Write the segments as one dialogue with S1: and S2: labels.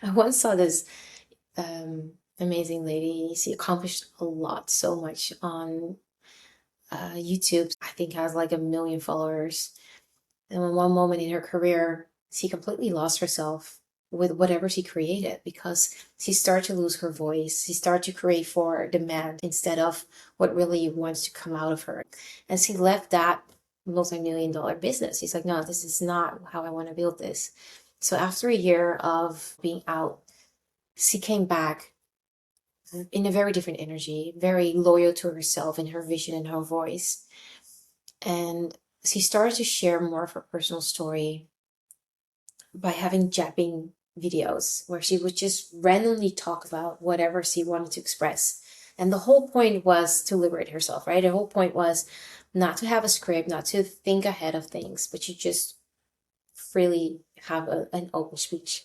S1: I once saw this amazing lady. She accomplished a lot, so much on YouTube. I think has like 1 million followers. And in one moment in her career, she completely lost herself with whatever she created because she started to lose her voice. She started to create for demand instead of what really wants to come out of her. And she left that multi-million dollar business. She's like, no, this is not how I want to build this. So after a year of being out, she came back in a very different energy, very loyal to herself and her vision and her voice. And she started to share more of her personal story by having japping videos where she would just randomly talk about whatever she wanted to express. And the whole point was to liberate herself, right? The whole point was not to have a script, not to think ahead of things, but you just freely have an open speech.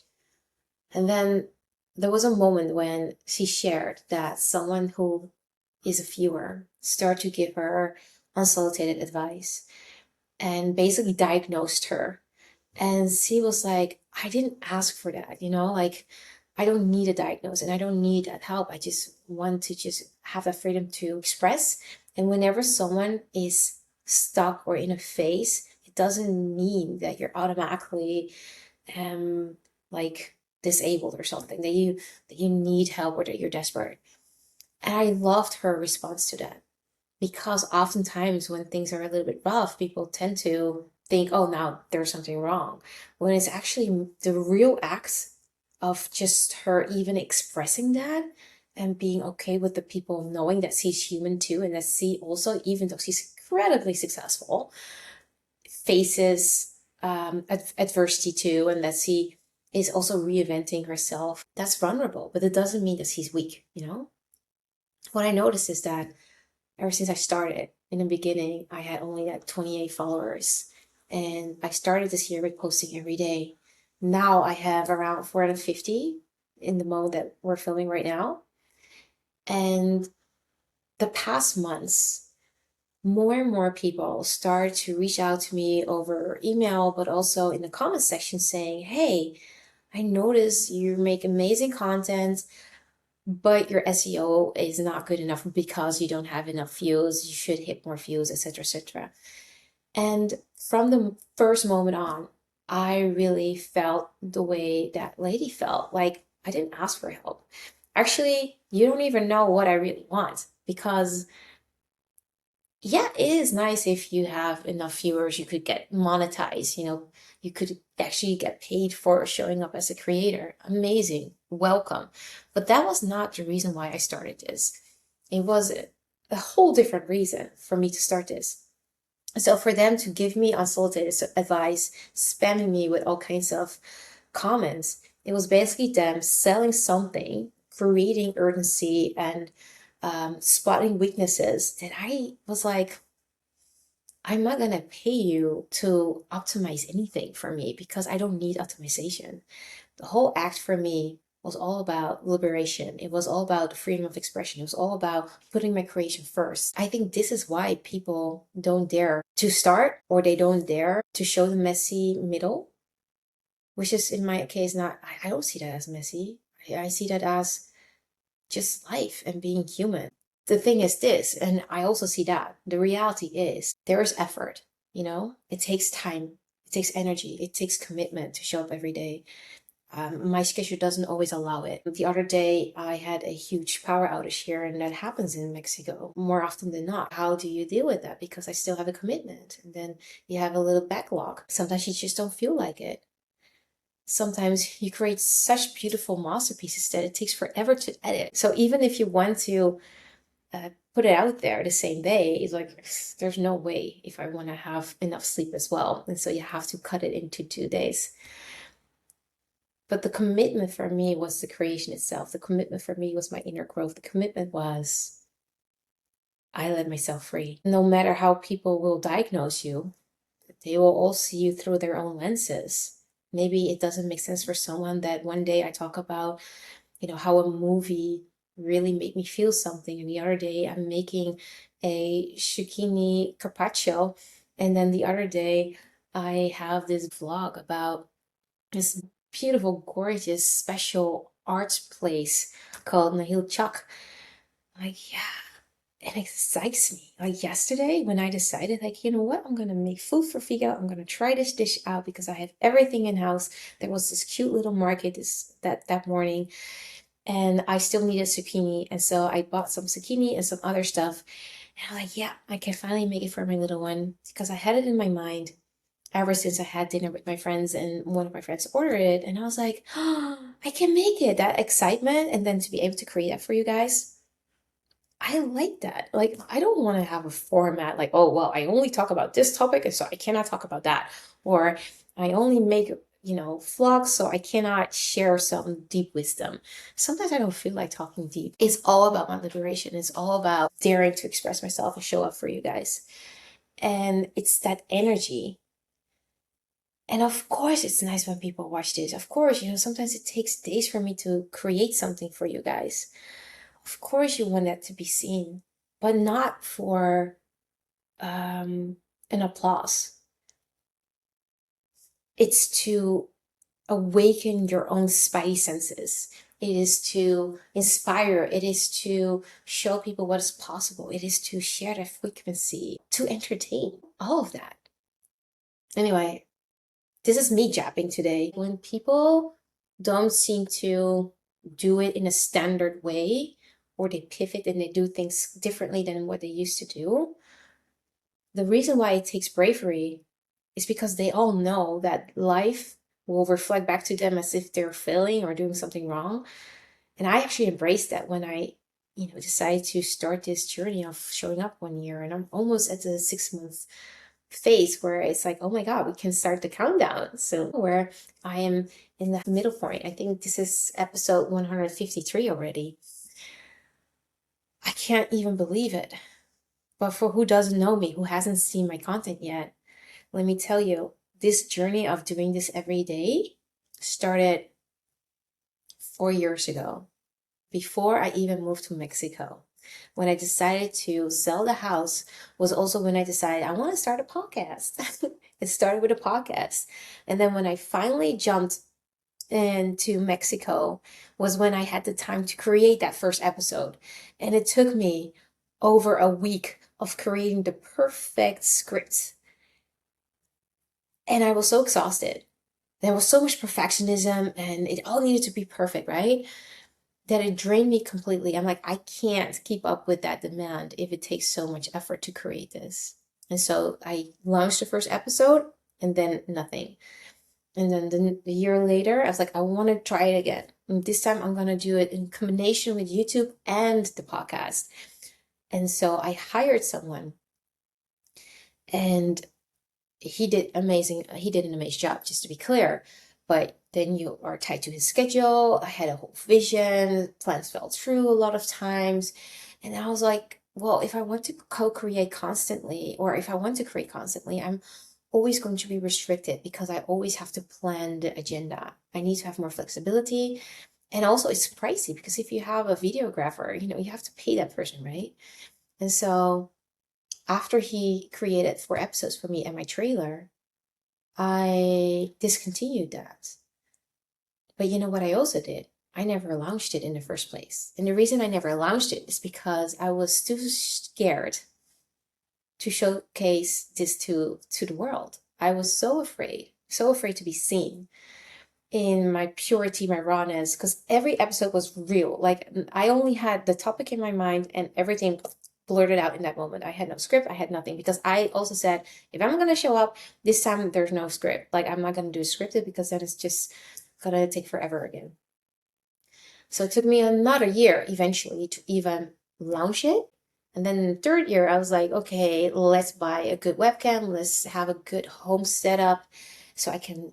S1: And then there was a moment when she shared that someone who is a viewer started to give her unsolicited advice and basically diagnosed her. And she was like, I didn't ask for that, like I don't need a diagnosis and I don't need that help. I just want to just have that freedom to express. And whenever someone is stuck or in a phase, it doesn't mean that you're automatically um like disabled or something, that you need help or that you're desperate. And I loved her response to that because oftentimes when things are a little bit rough, people tend to think, oh, now there's something wrong. When it's actually the real act of just her even expressing that and being okay with the people knowing that she's human too, and that she also, even though she's incredibly successful, faces adversity too, and that she is also reinventing herself. That's vulnerable, but it doesn't mean that she's weak. What I noticed is that ever since I started, in the beginning, I had only like 28 followers. And I started this year with posting every day. Now I have around 450 in the mode that we're filming right now. And the past months, more and more people start to reach out to me over email, but also in the comment section saying, hey, I notice you make amazing content, but your SEO is not good enough because you don't have enough views. You should hit more views, etc., etc. And from the first moment on, I really felt the way that lady felt. Like I didn't ask for help. Actually, you don't even know what I really want because yeah, it is nice if you have enough viewers, you could get monetized, you could actually get paid for showing up as a creator. Amazing. Welcome. But that was not the reason why I started this. It was a whole different reason for me to start this. So for them to give me unsolicited advice, spamming me with all kinds of comments, it was basically them selling something, creating urgency and spotting weaknesses that I was like, I'm not gonna pay you to optimize anything for me because I don't need optimization. The whole act for me was all about liberation. It was all about freedom of expression. It was all about putting my creation first. I think this is why people don't dare to start, or they don't dare to show the messy middle, which is in my case not, I don't see that as messy. I see that as just life and being human. The thing is this, and I also see that the reality is there is effort. It takes time, it takes energy, it takes commitment to show up every day. My schedule doesn't always allow it. The other day, I had a huge power outage here, and that happens in Mexico more often than not. How do you deal with that? Because I still have a commitment, and then you have a little backlog. Sometimes you just don't feel like it. Sometimes you create such beautiful masterpieces that it takes forever to edit. So even if you want to put it out there the same day, it's like there's no way if I want to have enough sleep as well. And so you have to cut it into 2 days. But the commitment for me was the creation itself. The commitment for me was my inner growth. The commitment was I let myself free. No matter how people will diagnose you, they will all see you through their own lenses. Maybe it doesn't make sense for someone that one day I talk about, how a movie really made me feel something, and the other day I'm making a zucchini carpaccio, and then the other day I have this vlog about this beautiful, gorgeous, special arts place called Nahil Chuck. Like, yeah, it excites me. Like yesterday when I decided, like, you know what, I'm gonna make food for Figa. I'm gonna try this dish out because I have everything in house. There was this cute little market that morning, and I still needed zucchini, and so I bought some zucchini and some other stuff. And I'm like, yeah, I can finally make it for my little one because I had it in my mind ever since I had dinner with my friends and one of my friends ordered it, and I was like, oh, I can make it. That excitement, and then to be able to create that for you guys. I like that. Like, I don't want to have a format like, oh, well, I only talk about this topic, and so I cannot talk about that. Or I only make, vlogs, so I cannot share some deep wisdom. Sometimes I don't feel like talking deep. It's all about my liberation. It's all about daring to express myself and show up for you guys. And it's that energy. And of course, it's nice when people watch this. Of course, sometimes it takes days for me to create something for you guys. Of course, you want that to be seen, but not for an applause. It's to awaken your own spidey senses. It is to inspire. It is to show people what is possible. It is to share that frequency, to entertain, all of that. Anyway, this is me japping today. When people don't seem to do it in a standard way, or they pivot and they do things differently than what they used to do, the reason why it takes bravery is because they all know that life will reflect back to them as if they're failing or doing something wrong. And I actually embraced that when I, decided to start this journey of showing up 1 year. And I'm almost at the 6 months phase where it's like, oh my God, we can start the countdown. So where I am in the middle point. I think this is episode 153 already. I can't even believe it. But for who doesn't know me, who hasn't seen my content yet, let me tell you, this journey of doing this every day started 4 years ago, before I even moved to Mexico. When I decided to sell the house was also when I decided I want to start a podcast. It started with a podcast. And then when I finally jumped into Mexico was when I had the time to create that first episode. And it took me over a week of creating the perfect script. And I was so exhausted. There was so much perfectionism and it all needed to be perfect, right? That it drained me completely. I'm like, I can't keep up with that demand if it takes so much effort to create this. And so I launched the first episode and then nothing. And then the year later, I was like, I want to try it again. And this time I'm going to do it in combination with YouTube and the podcast. And so I hired someone and he did an amazing job, just to be clear. But then you are tied to his schedule. I had a whole vision, plans fell through a lot of times. And I was like, well, if I want to co-create constantly, or if I want to create constantly, I'm always going to be restricted because I always have to plan the agenda. I need to have more flexibility. And also it's pricey because if you have a videographer, you have to pay that person, right? And so after he created 4 episodes for me and my trailer, I discontinued that. But you know what I also did? I never launched it in the first place. And the reason I never launched it is because I was too scared to showcase this to the world. I was so afraid to be seen in my purity, my rawness, because every episode was real. Like I only had the topic in my mind and everything blurted out in that moment. I had no script, I had nothing, because I also said, if I'm gonna show up this time, there's no script. Like I'm not gonna do scripted because then it's just gonna take forever again. So it took me another year eventually to even launch it. And then in the third year, I was like, okay, let's buy a good webcam. Let's have a good home setup so I can,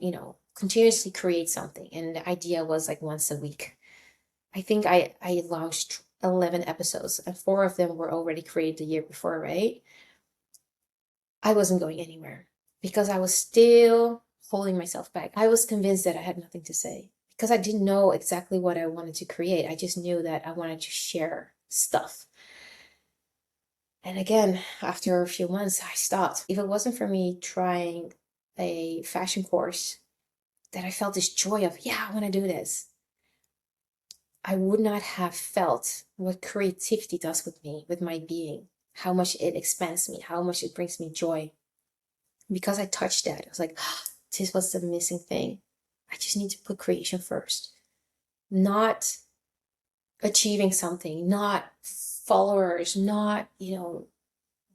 S1: continuously create something. And the idea was like once a week. I think I launched 11 episodes and 4 of them were already created the year before, right? I wasn't going anywhere because I was still holding myself back. I was convinced that I had nothing to say because I didn't know exactly what I wanted to create. I just knew that I wanted to share stuff. And again, after a few months, I stopped. If it wasn't for me trying a fashion course that I felt this joy of, yeah, I want to do this, I would not have felt what creativity does with me, with my being, how much it expands me, how much it brings me joy. Because I touched that, I was like, oh, this was the missing thing. I just need to put creation first, not achieving something, not followers, not,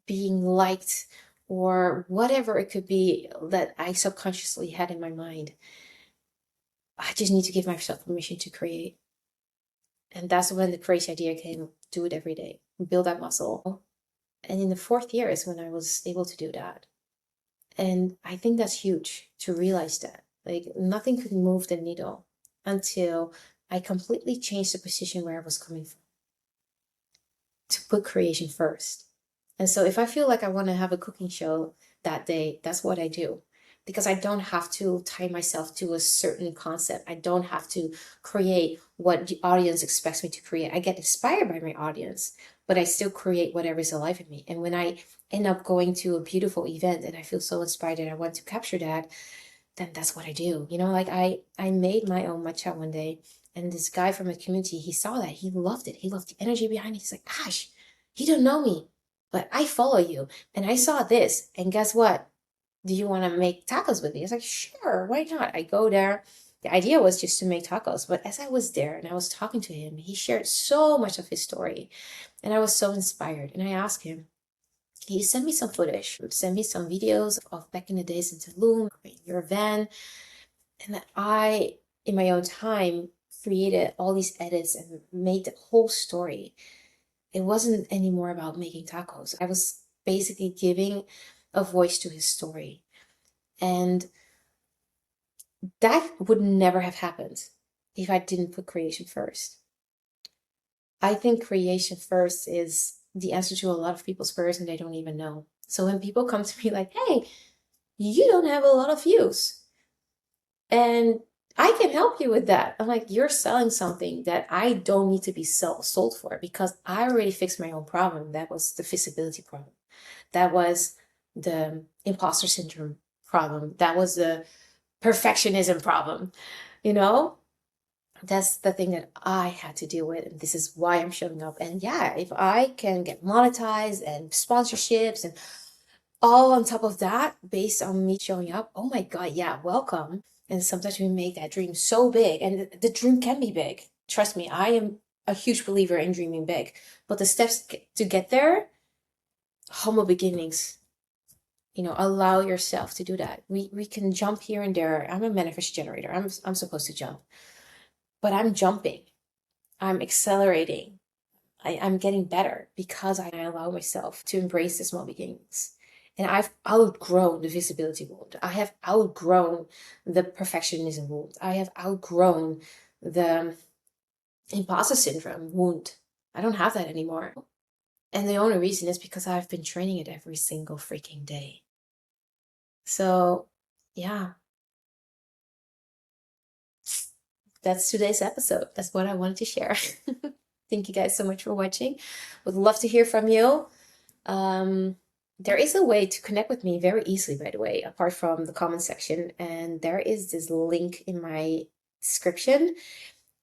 S1: being liked or whatever it could be that I subconsciously had in my mind. I just need to give myself permission to create. And that's when the crazy idea came, do it every day, build that muscle. And in the fourth year is when I was able to do that. And I think that's huge to realize that. Like nothing could move the needle until I completely changed the position where I was coming from to put creation first. And so if I feel like I want to have a cooking show that day, that's what I do. Because I don't have to tie myself to a certain concept. I don't have to create what the audience expects me to create. I get inspired by my audience, but I still create whatever is alive in me. And when I end up going to a beautiful event and I feel so inspired and I want to capture that, then that's what I do. Like I made my own matcha one day, and this guy from the community, he saw that. He loved it. He loved the energy behind it. He's like, Ash, you don't know me, but I follow you. And I saw this. And guess what? Do you want to make tacos with me? I was like, sure, why not? I go there. The idea was just to make tacos. But as I was there and I was talking to him, he shared so much of his story. And I was so inspired. And I asked him, he sent me some footage, send me some videos of back in the days in Tulum, in your van. And that I, in my own time, created all these edits and made the whole story. It wasn't anymore about making tacos. I was basically giving a voice to his story. And that would never have happened if I didn't put creation first. I think creation first is the answer to a lot of people's prayers and they don't even know. So when people come to me like, hey, you don't have a lot of views and I can help you with that. I'm like, you're selling something that I don't need to be sold for because I already fixed my own problem. That was the visibility problem. That was the imposter syndrome problem. That was the perfectionism problem. You know, that's the thing that I had to deal with. And this is why I'm showing up. And yeah, if I can get monetized and sponsorships and all on top of that, based on me showing up, oh my God, yeah, welcome. And sometimes we make that dream so big, and the dream can be big. Trust me, I am a huge believer in dreaming big. But the steps to get there, humble beginnings. Allow yourself to do that. We can jump here and there. I'm a manifest generator. I'm supposed to jump, but I'm jumping. I'm accelerating. I'm getting better because I allow myself to embrace the small beginnings. And I've outgrown the visibility wound. I have outgrown the perfectionism wound. I have outgrown the imposter syndrome wound. I don't have that anymore. And the only reason is because I've been training it every single freaking day. So, yeah, that's today's episode. That's what I wanted to share. Thank you guys so much for watching. Would love to hear from you. There is a way to connect with me very easily, by the way, apart from the comment section. And there is this link in my description,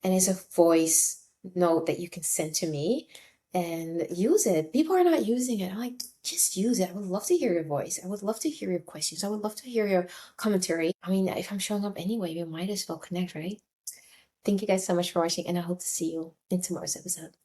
S1: and it's a voice note that you can send to me and use it. People are not using it. I'm like, just use it. I would love to hear your voice. I would love to hear your questions. I would love to hear your commentary. I mean, if I'm showing up anyway, we might as well connect, right? Thank you guys so much for watching, and I hope to see you in tomorrow's episode.